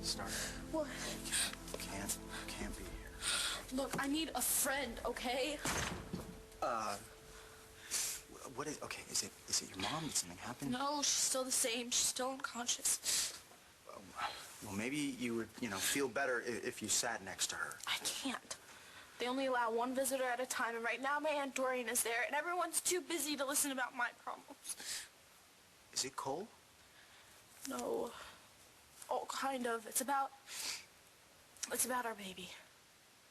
start. What? Can't be here. Look, I need a friend, okay? What is, okay, is it your mom? Did something happen? No, she's still the same. She's still unconscious. Well, maybe you would, feel better if you sat next to her. I can't. They only allow one visitor at a time, and right now my Aunt Doreen is there, and everyone's too busy to listen about my problems. Is it Cole? No. Oh, kind of. It's about our baby.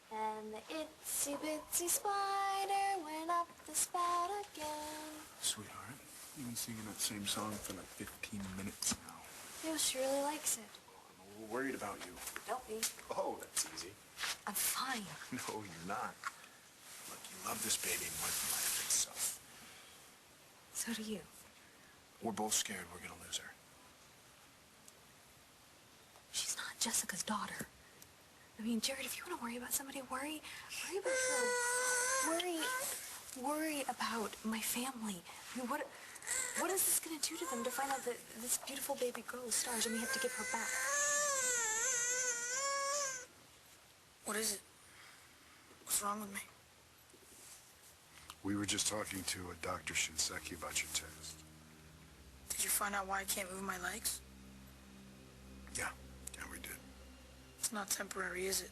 And the itsy bitsy spider went up the spout again. Sweetheart, you've been singing that same song for like 15 minutes now. Yeah, she really likes it. I'm a little worried about you. Don't be. Oh, that's easy. I'm fine. No, you're not. Look, you love this baby more than life itself. So do you. We're both scared we're gonna lose her. She's not Jessica's daughter. I mean, Jared, if you want to worry about somebody, worry about her. Worry about my family. I mean, what is this going to do to them to find out that this beautiful baby girl is stars and we have to give her back? What is it? What's wrong with me? We were just talking to Dr. Shinseki about your test. Did you find out why I can't move my legs? Yeah, we did. It's not temporary, is it?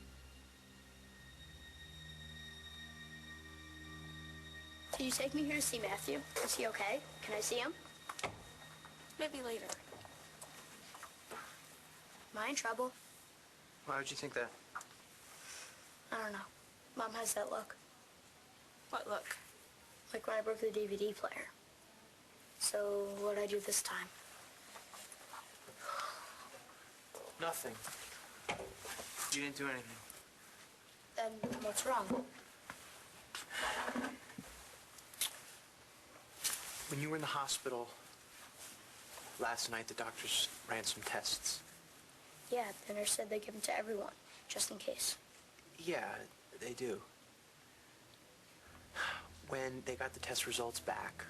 Did you take me here to see Matthew? Is he okay? Can I see him? Maybe later. Am I in trouble? Why would you think that? I don't know. Mom has that look. What look? Like when I broke the DVD player. So what'd I do this time? Nothing. You didn't do anything. Then what's wrong? When you were in the hospital last night, the doctors ran some tests. Yeah, the nurse said they give them to everyone, just in case. Yeah, they do. When they got the test results back,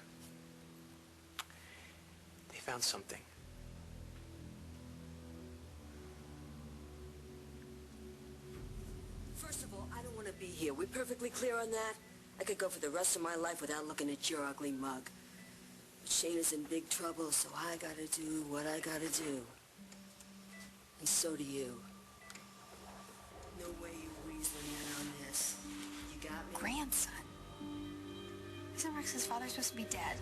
they found something. First of all, I don't want to be here. We perfectly clear on that? I could go for the rest of my life without looking at your ugly mug. But Shane is in big trouble, so I gotta do what I gotta do. And so do you. No way you weaseling in on this. You got me? Grandson. Isn't Rex's father supposed to be dead?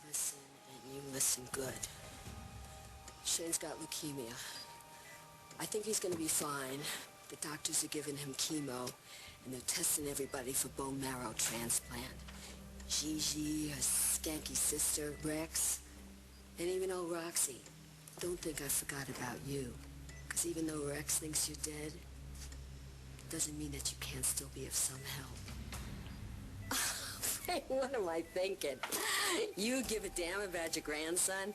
Listen, and you listen good. Shane's got leukemia. I think he's gonna be fine. The doctors are giving him chemo, and they're testing everybody for bone marrow transplant. Gigi, her skanky sister, Rex, and even old Roxy. Don't think I forgot about you. Because even though Rex thinks you're dead, it doesn't mean that you can't still be of some help. Hey, what am I thinking? You give a damn about your grandson,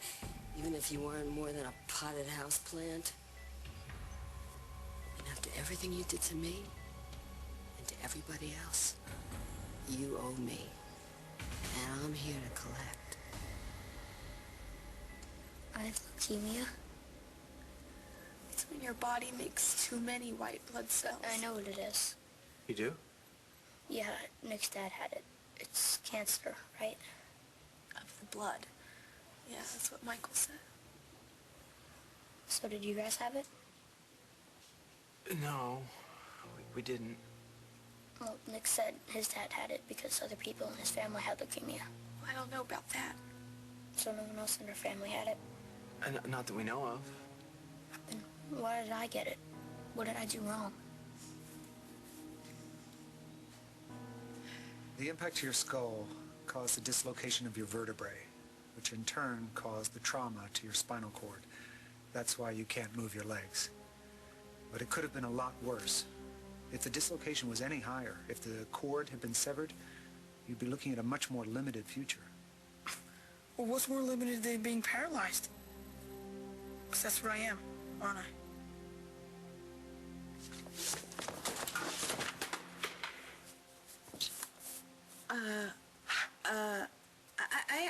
even if you weren't more than a potted house plant? And after everything you did to me, and to everybody else, you owe me. And I'm here to collect. I have leukemia. It's when your body makes too many white blood cells. I know what it is. You do? Yeah, Nick's dad had it. It's cancer, right? Of the blood. Yeah, that's what Michael said. So did you guys have it? No, we didn't. Well, Nick said his dad had it because other people in his family had leukemia. Well, I don't know about that. So no one else in her family had it? Not that we know of. Then why did I get it? What did I do wrong? The impact to your skull caused the dislocation of your vertebrae, which in turn caused the trauma to your spinal cord. That's why you can't move your legs. But it could have been a lot worse. If the dislocation was any higher, if the cord had been severed, you'd be looking at a much more limited future. Well, what's more limited than being paralyzed? Because that's what I am, aren't I?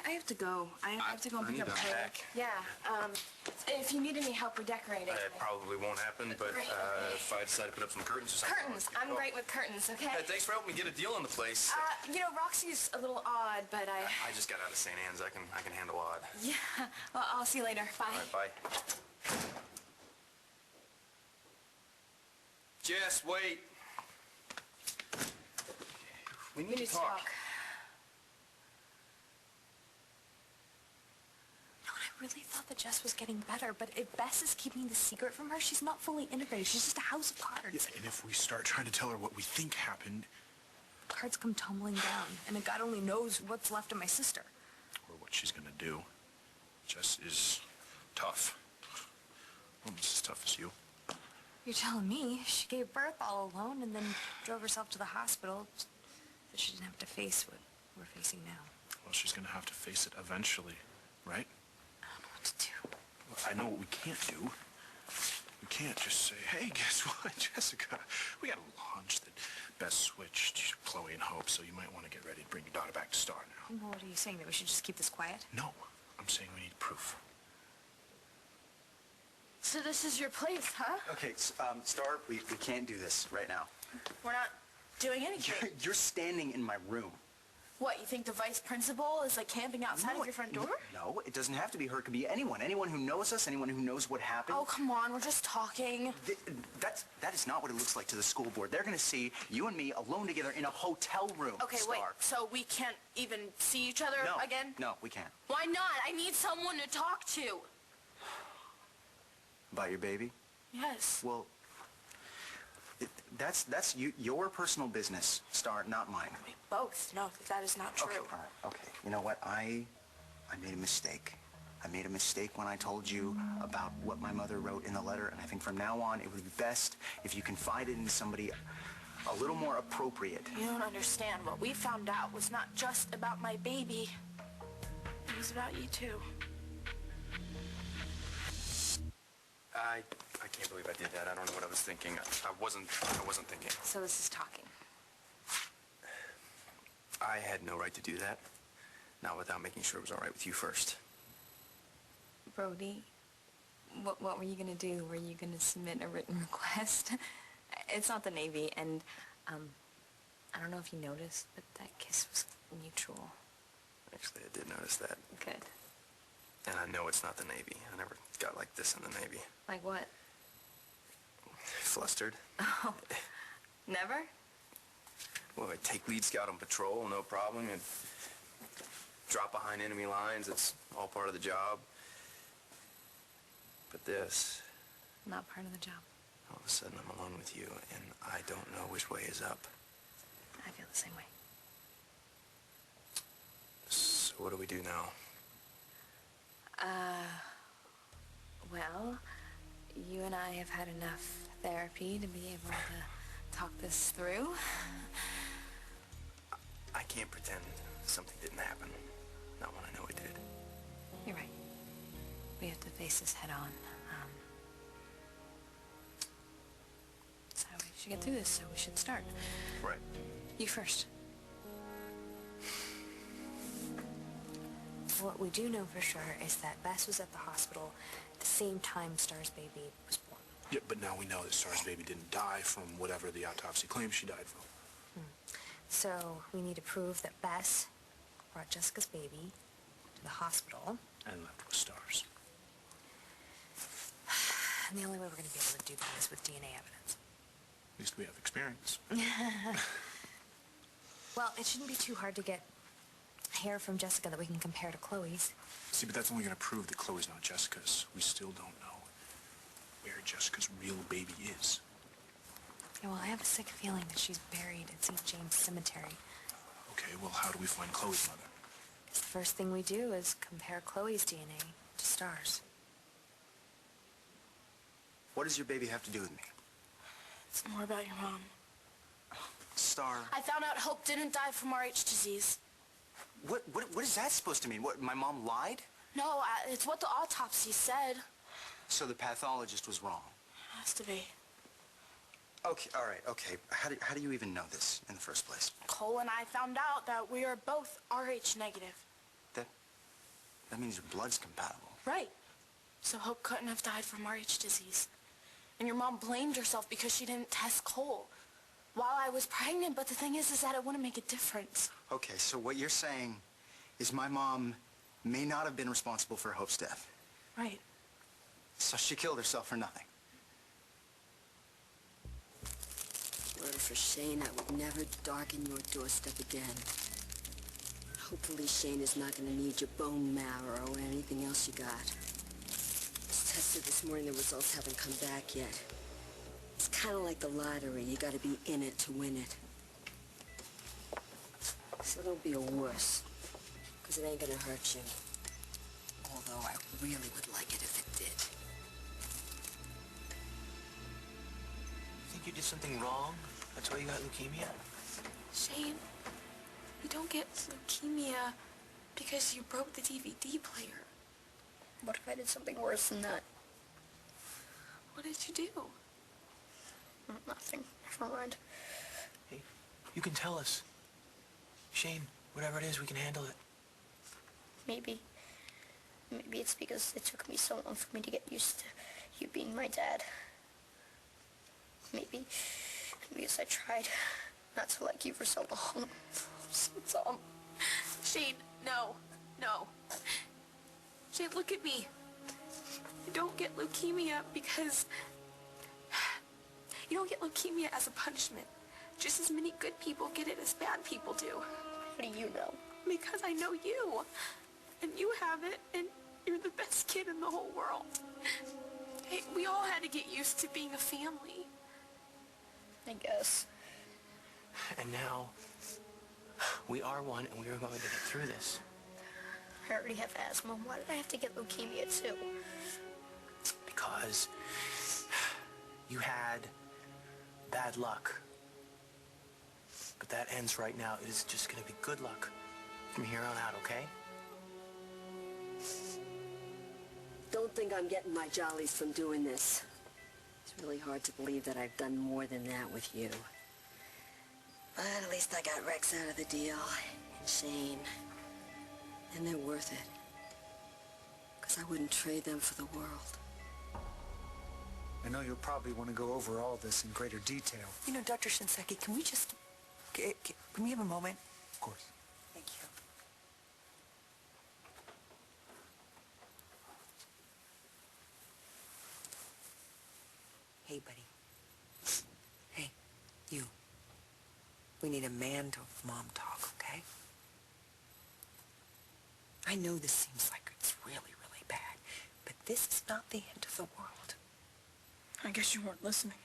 I have to go. I have to go and pick up Claire. Yeah, if you need any help redecorating. It probably won't happen, but if I decide to put up some curtains or something... Curtains. I'm great with curtains, okay? Hey, thanks for helping me get a deal on the place. You know, Roxy's a little odd, but I just got out of St. Anne's. I can handle odd. Yeah, well, I'll see you later. Bye. All right, bye. Jess, wait. We need to talk. I really thought that Jess was getting better, but if Bess is keeping the secret from her, she's not fully integrated. She's just a house of cards. Yeah, and if we start trying to tell her what we think happened... Cards come tumbling down, and God only knows what's left of my sister. Or what she's gonna do. Jess is tough. Almost as tough as you. You're telling me she gave birth all alone and then drove herself to the hospital so she didn't have to face what we're facing now. Well, she's gonna have to face it eventually, right? I don't know what to do. Well, I know what we can't do. We can't just say, hey, guess what, Jessica? We got a launch that Bess switched to Chloe and Hope, so you might want to get ready to bring your daughter back to Star now. Well, what are you saying, that we should just keep this quiet? No, I'm saying we need proof. So this is your place, huh? Okay, Star, we can't do this right now. We're not doing anything. You're standing in my room. What, you think the vice principal is like camping outside of your front door? No, it doesn't have to be her. It could be anyone. Anyone who knows us, anyone who knows what happened. Oh, come on, we're just talking. That is not what it looks like to the school board. They're going to see you and me alone together in a hotel room, Okay, Star. wait, so we can't even see each other No, again? no, we can't. Why not? I need someone to talk to. About your baby? Yes. Well, that's your personal business, Star, not mine. We both know that is not true. Okay, all right, okay. You know what? I made a mistake. I made a mistake when I told you about what my mother wrote in the letter, and I think from now on it would be best if you confided in somebody a little more appropriate. You don't understand. What we found out was not just about my baby. It was about you too. I can't believe I did that. I don't know what I was thinking. I wasn't thinking. So this is talking. I had no right to do that. Not without making sure it was all right with you first. Brody, what were you gonna do? Were you gonna submit a written request? It's not the Navy, and I don't know if you noticed, but that kiss was mutual. Actually, I did notice that. Good. And I know it's not the Navy. I never got like this in the Navy. Like what? Flustered. Oh, never? Well, I take lead scout on patrol, no problem, and drop behind enemy lines. It's all part of the job. But this, Not part of the job. all of a sudden I'm alone with you, and I don't know which way is up. I feel the same way. So what do we do now? Well, you and I have had enough therapy to be able to talk this through. I can't pretend something didn't happen. Not when I know it did. You're right. We have to face this head on. So we should get through this, so we should start. Right. You first. What we do know for sure is that Bess was at the hospital at the same time Star's baby was born. Yeah, but now we know that Star's baby didn't die from whatever the autopsy claims she died from. So we need to prove that Bess brought Jessica's baby to the hospital. And left with Star's. And the only way we're going to be able to do that is with DNA evidence. At least we have experience. Well, it shouldn't be too hard to get hair from Jessica that we can compare to Chloe's. See, but that's only going to prove that Chloe's not Jessica's. We still don't know where Jessica's real baby is. Yeah, well, I have a sick feeling that she's buried at St. James Cemetery. Okay, well, how do we find Chloe's mother? 'Cause the first thing we do is compare Chloe's DNA to Star's. What does your baby have to do with me? It's more about your mom. Star. I found out Hope didn't die from RH disease. What is that supposed to mean? What, my mom lied? No, it's what the autopsy said. So the pathologist was wrong. Has to be. Okay, all right, okay. How do you even know this in the first place? Cole and I found out that we are both RH negative. That means your blood's compatible. Right. So Hope couldn't have died from RH disease. And your mom blamed herself because she didn't test Cole while I was pregnant, but the thing is that it wouldn't make a difference. Okay, so what you're saying is my mom may not have been responsible for Hope's death. Right. So she killed herself for nothing. Were it for Shane, I would never darken your doorstep again. Hopefully Shane is not going to need your bone marrow or anything else you got. It's tested this morning, the results haven't come back yet. It's kind of like the lottery. You got to be in it to win it. So don't be a wuss, because it ain't going to hurt you. Although I really would like it if it did. Think you did something wrong? That's why you got leukemia? Shane, you don't get leukemia because you broke the DVD player. What if I did something worse than that? What did you do? Nothing. Never mind. Hey, you can tell us. Shane, whatever it is, we can handle it. Maybe it's because it took me so long for me to get used to you being my dad. Maybe because I tried not to like you for so long. It's all. Shane, no. Shane, look at me. You don't get leukemia because... You don't get leukemia as a punishment. Just as many good people get it as bad people do. How do you know? Because I know you. And you have it, and you're the best kid in the whole world. Hey, we all had to get used to being a family. I guess. And now, we are one, and we are going to get through this. I already have asthma. Why did I have to get leukemia too? Because you had bad luck. But that ends right now. It is just going to be good luck from here on out, okay? Don't think I'm getting my jollies from doing this. It's really hard to believe that I've done more than that with you. But at least I got Rex out of the deal, and Shane. And they're worth it. Because I wouldn't trade them for the world. I know you'll probably want to go over all this in greater detail. You know, Dr. Shinseki, can we just... Can we have a moment? Of course. Thank you. Hey, buddy. Hey, you. We need a man-to-mom talk, okay? I know this seems like it's really, really bad, but this is not the end of the world. I guess you weren't listening.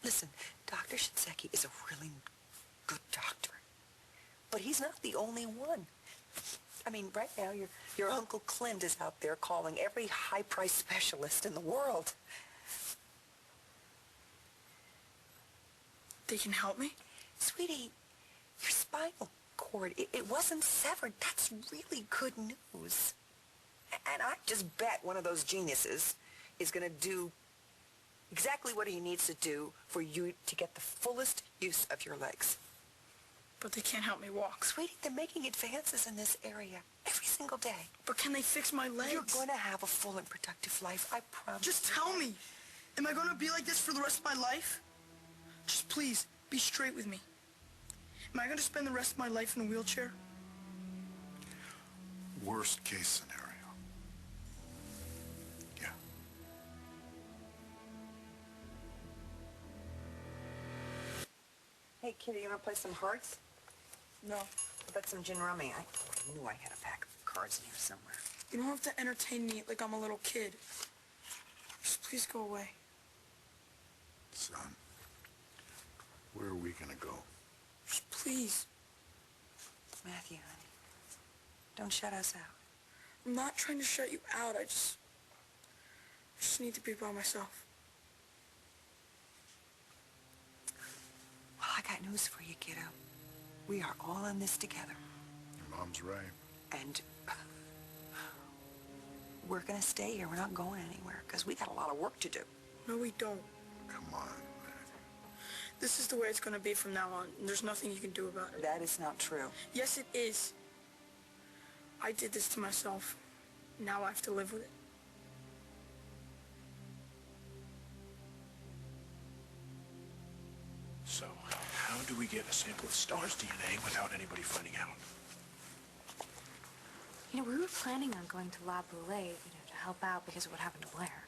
Listen, Dr. Shinseki is a really good doctor, but he's not the only one. I mean, right now, your Uncle Clint is out there calling every high-priced specialist in the world. They can help me? Sweetie, your spinal cord, it wasn't severed. That's really good news. And I just bet one of those geniuses is going to do exactly what he needs to do for you to get the fullest use of your legs. But they can't help me walk. Sweetie, they're making advances in this area every single day. But can they fix my legs? You're going to have a full and productive life, I promise. Just tell me. Am I going to be like this for the rest of my life? Just please, be straight with me. Am I going to spend the rest of my life in a wheelchair? Worst case scenario. Yeah. Hey, kitty, you want to play some hearts? No. But some gin rummy. I knew I had a pack of cards in here somewhere. You don't have to entertain me like I'm a little kid. Just please go away. Son, where are we gonna go? Just please. Matthew, honey, don't shut us out. I'm not trying to shut you out. I just need to be by myself. Well, I got news for you, kiddo. We are all in this together. Your mom's right. And we're gonna stay here. We're not going anywhere because we got a lot of work to do. No, we don't. Come on, Matthew. This is the way it's gonna be from now on, and there's nothing you can do about it. That is not true. Yes, it is. I did this to myself. Now I have to live with it. So, how do we get a sample of Star's DNA without anybody finding out? You know, we were planning on going to La Boulée, to help out because of what happened to Blair.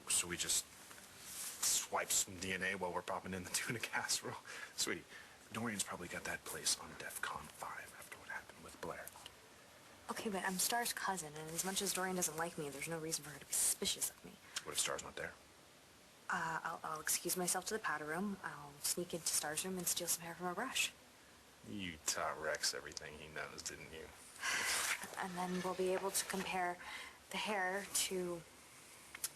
So we just swipe some DNA while we're popping in the tuna casserole? Sweetie, Dorian's probably got that place on DEFCON 5 after what happened with Blair. Okay, but I'm Star's cousin, and as much as Dorian doesn't like me, there's no reason for her to be suspicious of me. What if Star's not there? I'll excuse myself to the powder room. I'll sneak into Star's room and steal some hair from a brush. You taught Rex everything he knows, didn't you? And then we'll be able to compare the hair to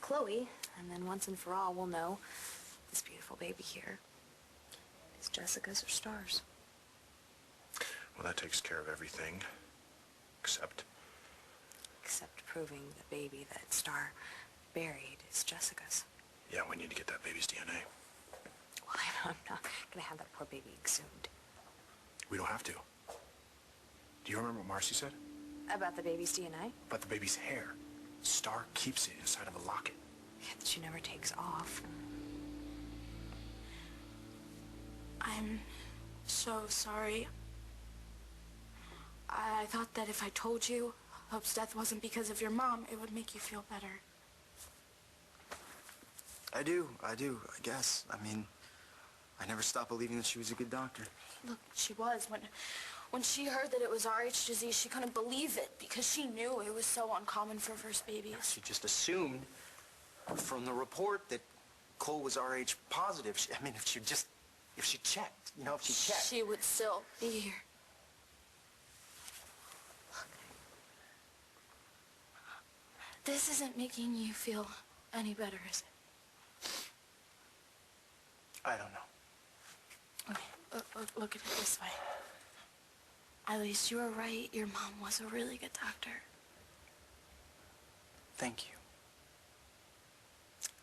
Chloe, and then once and for all, we'll know this beautiful baby here is Jessica's or Star's. Well, that takes care of everything, except proving the baby that Star buried is Jessica's. Yeah, we need to get that baby's DNA. Well, I'm not gonna have that poor baby exhumed. We don't have to. Do you remember what Marcy said? About the baby's DNA? About the baby's hair. Star keeps it inside of a locket. Yeah, that she never takes off. I'm so sorry. I thought that if I told you Hope's death wasn't because of your mom, it would make you feel better. I do, I guess. I mean, I never stopped believing that she was a good doctor. Look, she was. When she heard that it was RH disease, she couldn't believe it because she knew it was so uncommon for first babies. She just assumed from the report that Cole was RH positive. I mean, if she checked, if she checked. She would still be here. Look. This isn't making you feel any better, is it? I don't know. Okay, look at it this way. At least you were right. Your mom was a really good doctor. Thank you.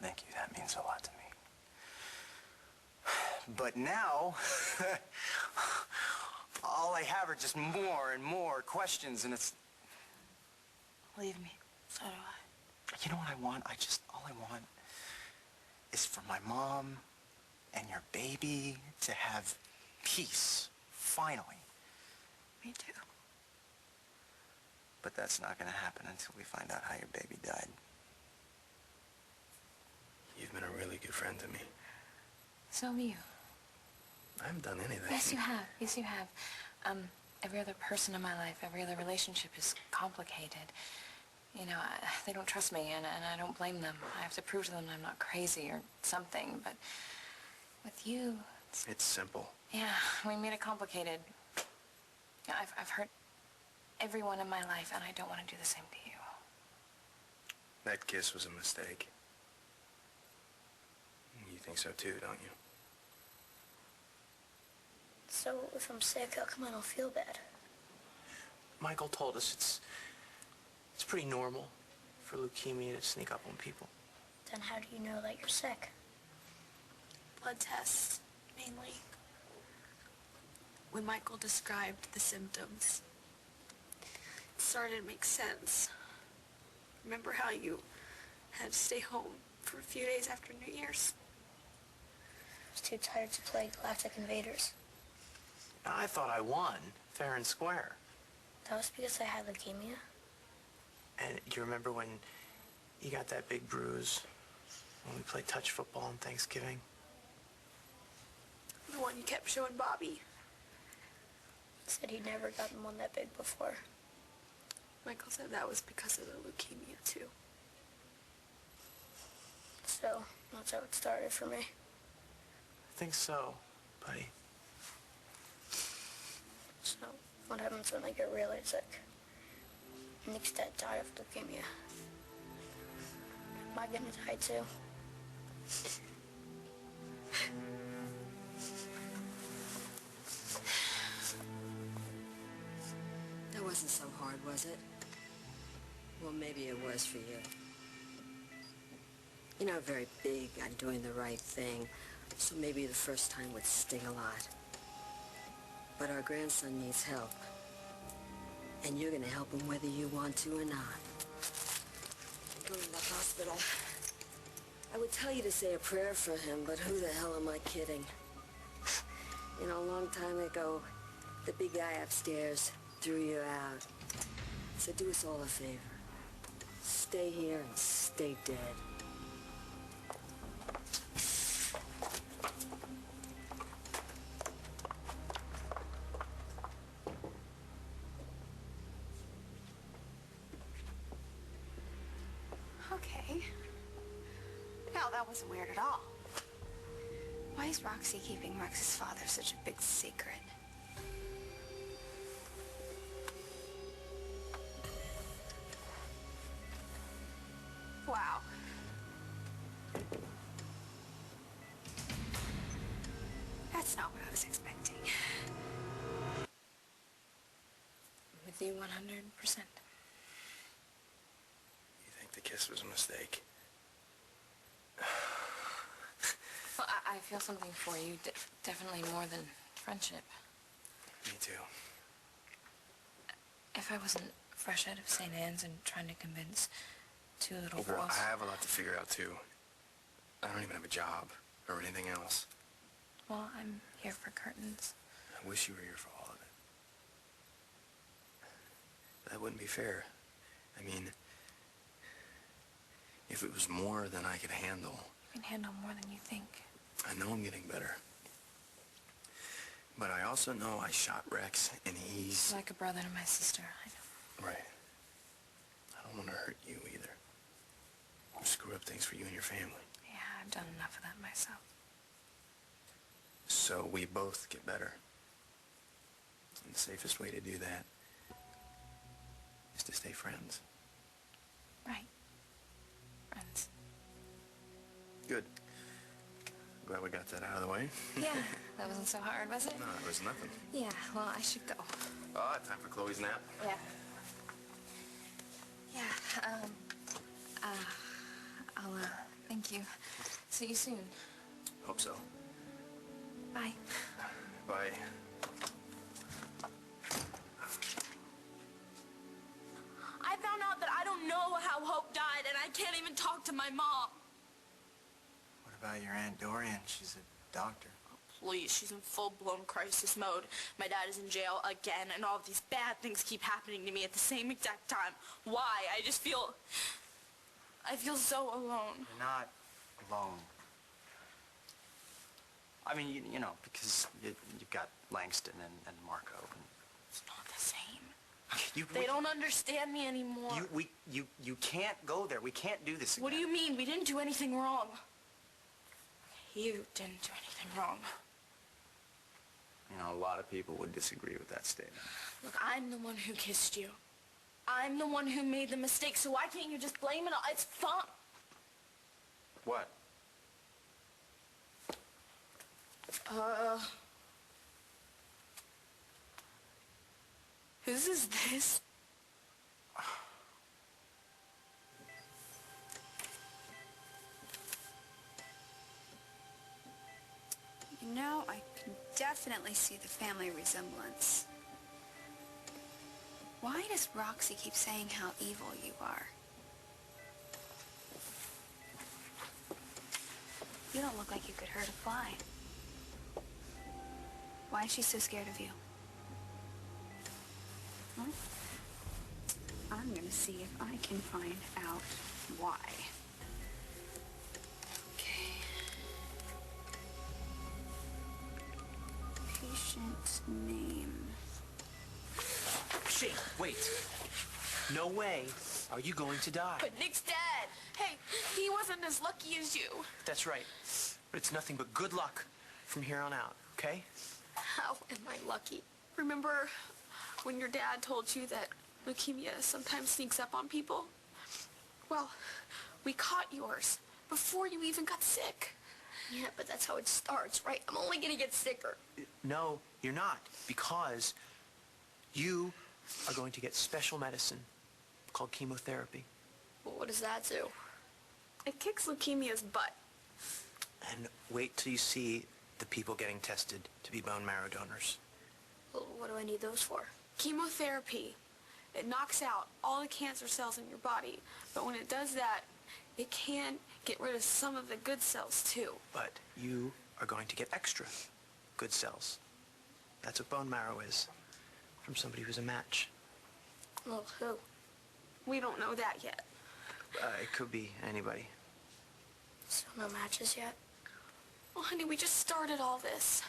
Thank you. That means a lot to me. But now, all I have are just more and more questions, and it's... Believe me, so do I. You know what I want? All I want is for my mom and your baby to have peace, finally. Me too. But that's not going to happen until we find out how your baby died. You've been a really good friend to me. So have you. I haven't done anything. Yes, you have. Yes, you have. Every other person in my life, every other relationship is complicated. They don't trust me, and I don't blame them. I have to prove to them I'm not crazy or something, but with you... It's simple. Yeah, we made it complicated. I've hurt everyone in my life, and I don't want to do the same to you. That kiss was a mistake. You think so too, don't you? So if I'm sick, how come I don't feel bad? Michael told us it's pretty normal for leukemia to sneak up on people. Then how do you know that you're sick? Blood tests, mainly. When Michael described the symptoms, it started to make sense. Remember how you had to stay home for a few days after New Year's? I was too tired to play Galactic Invaders. I thought I won, fair and square. That was because I had leukemia? And you remember when you got that big bruise when we played touch football on Thanksgiving? The one you kept showing Bobby. Said he'd never gotten one that big before. Michael said that was because of the leukemia, too. So, that's how it started for me. I think so, buddy. So, what happens when I get really sick? Nick's dad died of leukemia. Am I gonna die too? That wasn't so hard, was it? Well, maybe it was for you. You're not very big on doing the right thing, so maybe the first time would sting a lot. But our grandson needs help. And you're gonna help him whether you want to or not. Go to the hospital. I would tell you to say a prayer for him, but who the hell am I kidding? You know, a long time ago, the big guy upstairs threw you out. So do us all a favor. Stay here and stay dead. Okay. Hell, that wasn't weird at all. Why is Roxy keeping Rex's father such a big secret? Wow. That's not what I was expecting. With you 100%. You think the kiss was a mistake? Well, I feel something for you, definitely more than friendship. Me too. If I wasn't fresh out of St. Anne's and trying to convince two little Well, girls... I have a lot to figure out too. I don't even have a job or anything else. Well, I'm here for curtains. I wish you were here for all of it. That wouldn't be fair. I mean, if it was more than I could handle... You can handle more than you think. I know I'm getting better. But I also know I shot Rex, and he's... Like a brother to my sister, I know. Right. I don't want to hurt you either. Or screw up things for you and your family. Yeah, I've done enough of that myself. So we both get better. And the safest way to do that is to stay friends. Right. Friends. Good. Glad we got that out of the way. Yeah, that wasn't so hard, was it? No, it was nothing. Yeah, well, I should go. Time for Chloe's nap. Yeah. Yeah, I'll, thank you. See you soon. Hope so. Bye. Bye. I found out that I don't know how Hope died, and I can't even talk to my mom. What about your Aunt Dorian? She's a doctor. Oh, please, she's in full-blown crisis mode. My dad is in jail again, and all of these bad things keep happening to me at the same exact time. Why? I feel so alone. You're not alone. I mean, you know, because you've got Langston and Marco. And it's not the same. They don't understand me anymore. You can't go there. We can't do this again. What do you mean? We didn't do anything wrong. You didn't do anything wrong. You know, a lot of people would disagree with that statement. Look, I'm the one who kissed you. I'm the one who made the mistake, so why can't you just blame it on... It's fun. What? Whose is this? You know, I can definitely see the family resemblance. Why does Roxy keep saying how evil you are? You don't look like you could hurt a fly. Why is she so scared of you? Well, I'm gonna see if I can find out why. Okay. Patient name. Shane, wait. No way are you going to die. But Nick's dead. Hey, he wasn't as lucky as you. That's right. But it's nothing but good luck from here on out, okay? How am I lucky? Remember when your dad told you that leukemia sometimes sneaks up on people? Well, we caught yours before you even got sick. Yeah, but that's how it starts, right? I'm only gonna get sicker. No, you're not, because you are going to get special medicine called chemotherapy. Well, what does that do? It kicks leukemia's butt. And wait till you see the people getting tested to be bone marrow donors. Well, what do I need those for? Chemotherapy. It knocks out all the cancer cells in your body. But when it does that, it can get rid of some of the good cells, too. But you are going to get extra good cells. That's what bone marrow is, from somebody who's a match. Well, who? We don't know that yet. It could be anybody. So no matches yet? Well, honey, we just started all this.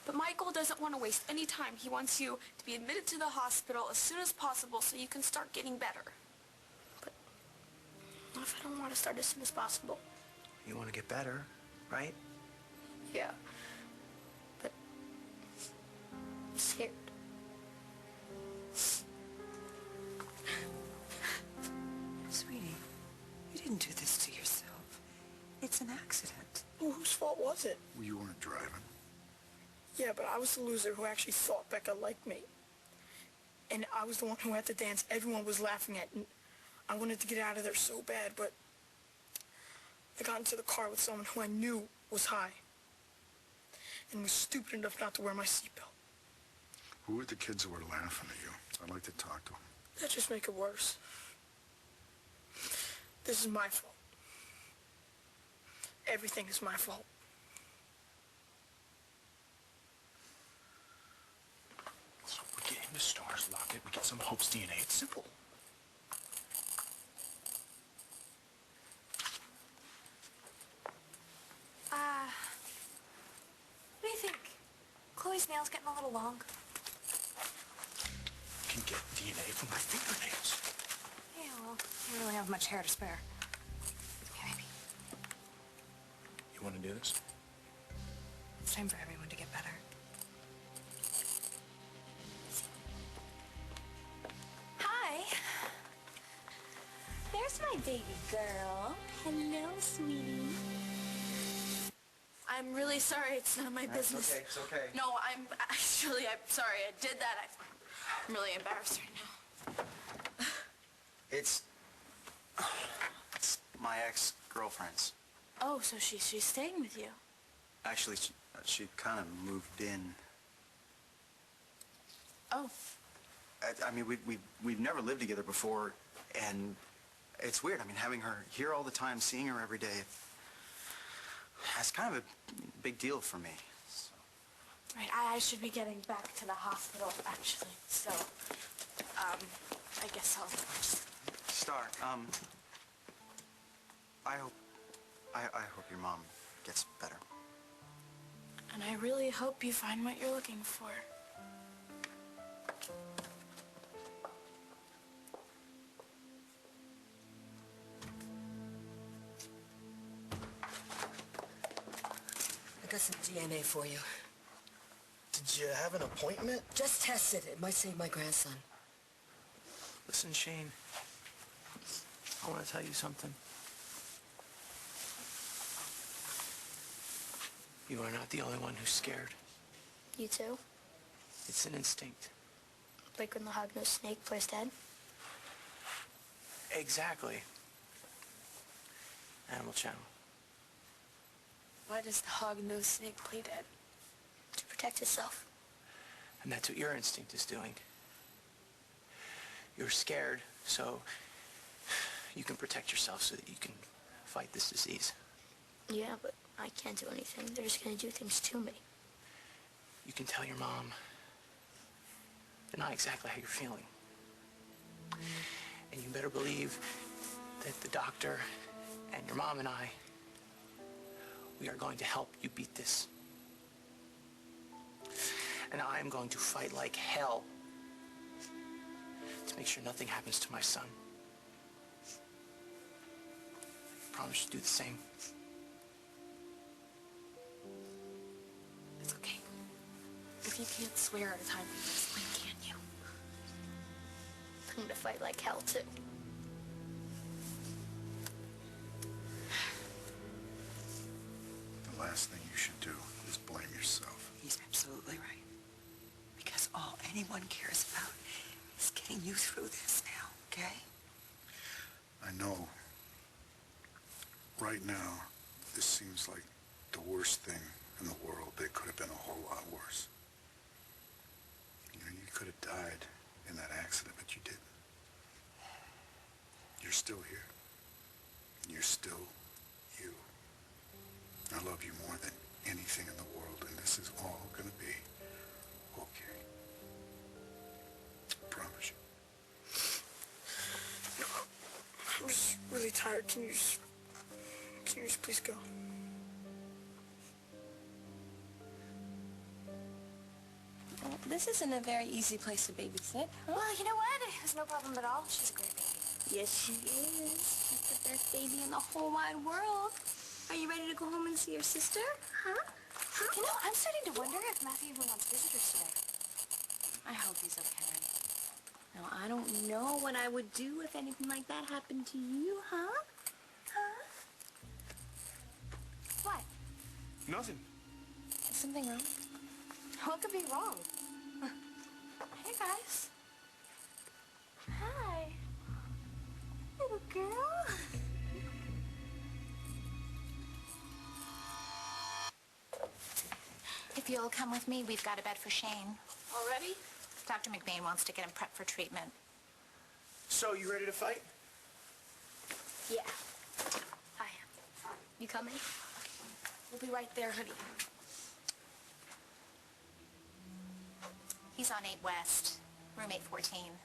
But Michael doesn't want to waste any time. He wants you to be admitted to the hospital as soon as possible so you can start getting better. But what if I don't want to start as soon as possible? You want to get better, right? Yeah. But I'm scared. Sweetie, you didn't do this to yourself. It's an accident. Well, whose fault was it? Well, you weren't driving. Yeah, but I was the loser who actually thought Becca liked me. And I was the one who had to dance everyone was laughing at. And I wanted to get out of there so bad, but I got into the car with someone who I knew was high and was stupid enough not to wear my seatbelt. Who were the kids who were laughing at you? I'd like to talk to them. That just make it worse. This is my fault. Everything is my fault. So we get into Star's locket, we get some Hope's DNA. It's simple. What do you think? Chloe's nails getting a little long. Can get DNA from my fingernails. Yeah, well, you don't really have much hair to spare. Yeah, maybe. You want to do this? It's time for everyone to get better. Hi. There's my baby girl. Hello, sweetie. I'm really sorry. It's none of my business. It's okay. No, I'm sorry. I did that. I'm really embarrassed right now. It's my ex-girlfriend's. Oh, so she's staying with you? Actually, she kind of moved in. Oh. I mean, we've never lived together before, and it's weird. I mean, having her here all the time, seeing her every day, that's kind of a big deal for me. So. Right, I should be getting back to the hospital, actually. So, I guess I'll just... Star, I hope your mom gets better. And I really hope you find what you're looking for. I got some DNA for you. Did you have an appointment? Just test it. It might save my grandson. Listen, Shane, I want to tell you something. You are not the only one who's scared. You too? It's an instinct. Like when the hog-nosed snake plays dead? Exactly. Animal Channel. Why does the hog-nosed snake play dead? To protect itself. And that's what your instinct is doing. You're scared, so you can protect yourself so that you can fight this disease. Yeah, but I can't do anything. They're just gonna do things to me. You can tell your mom not exactly how you're feeling. And you better believe that the doctor and your mom and I, we are going to help you beat this. And I'm going to fight like hell make sure nothing happens to my son. I promise to do the same. It's okay. If you can't swear at a time like this, when can you? I'm gonna fight like hell, too. The last thing you should do is blame yourself. He's absolutely right. Because all anyone cares about is getting you through this now, okay? I know. Right now, this seems like the worst thing in the world. It could have been a whole lot worse. You know, you could have died in that accident, but you didn't. You're still here. You're still you. I love you more than anything in the world, and this is all gonna be okay. I promise you. I'm just really tired. Can you just please go? Well, this isn't a very easy place to babysit, huh? Well, you know what? It was no problem at all. She's a great baby. Yes, she is. She's the best baby in the whole wide world. Are you ready to go home and see your sister? Huh? You know, I'm starting to wonder if Matthew even wants visitors today. I hope he's okay. Now, I don't know what I would do if anything like that happened to you, huh? Huh? What? Nothing. Is something wrong? What could be wrong? Hey, guys. Hi. Little girl. If you'll come with me, we've got a bed for Shane. Already? Dr. McBain wants to get him prepped for treatment. So, you ready to fight? Yeah. I am. You coming? We'll be right there, honey. He's on 8 West, room 814.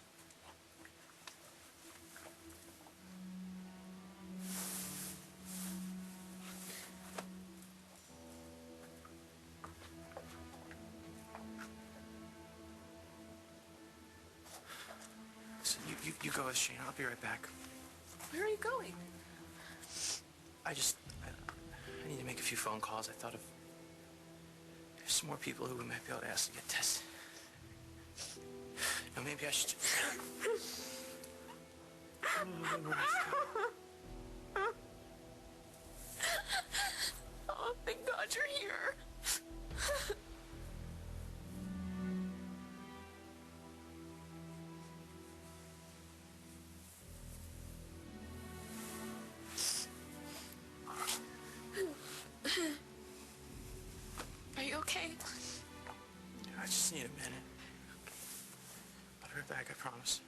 Listen, you go with Shane. I'll be right back. Where are you going? I need to make a few phone calls. I thought of there's some more people who we might be able to ask to get tested. Now, maybe I should Oh, thank God you're here. Are you okay? I just need a minute. I'll be right back, I promise.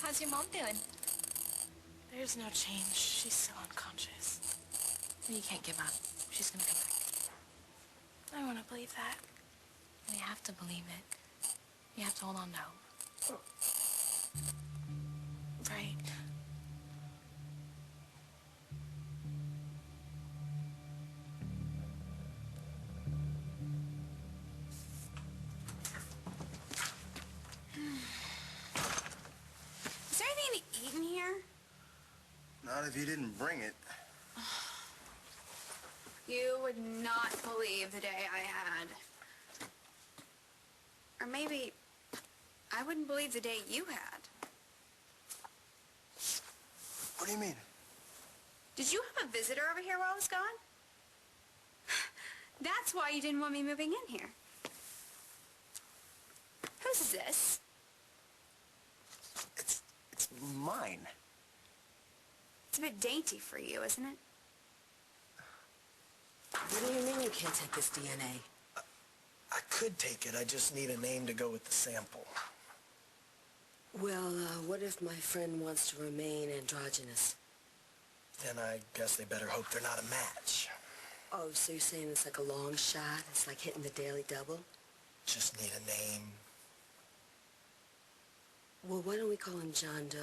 How's your mom doing? There's no change. She's still unconscious. You can't give up. She's gonna come back. I want to believe that. You have to believe it. You have to hold on to hope. Right. Is there anything to eat in here? Not if you didn't bring it. You would not believe the day I had. Or maybe I wouldn't believe the day you had. What do you mean? Did you have a visitor over here while I was gone? That's why you didn't want me moving in here. Whose is this? It's mine. It's a bit dainty for you, isn't it? What do you mean you can't take this DNA? I could take it. I just need a name to go with the sample. Well, what if my friend wants to remain androgynous? Then I guess they better hope they're not a match. Oh, so you're saying it's like a long shot? It's like hitting the daily double? Just need a name. Well, why don't we call him John Doe,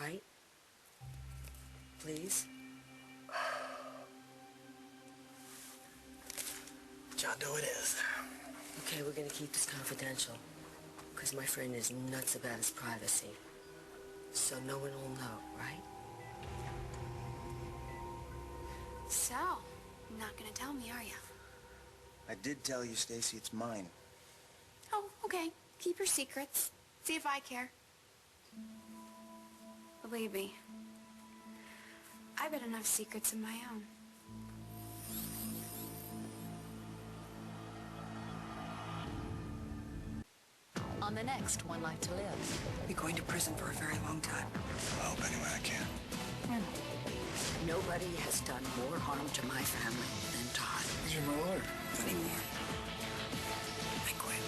right? Please? John Doe it is. Okay, we're gonna keep this confidential, because my friend is nuts about his privacy. So no one will know, right? So, you're not gonna tell me, are you? I did tell you, Stacy, it's mine. Oh, okay. Keep your secrets. See if I care. Believe me, I've got enough secrets of my own. On the next One Life to Live. Be going to prison for a very long time. I hope any way I can. Nobody has done more harm to my family than Todd. You're my lawyer. Anymore. I quit.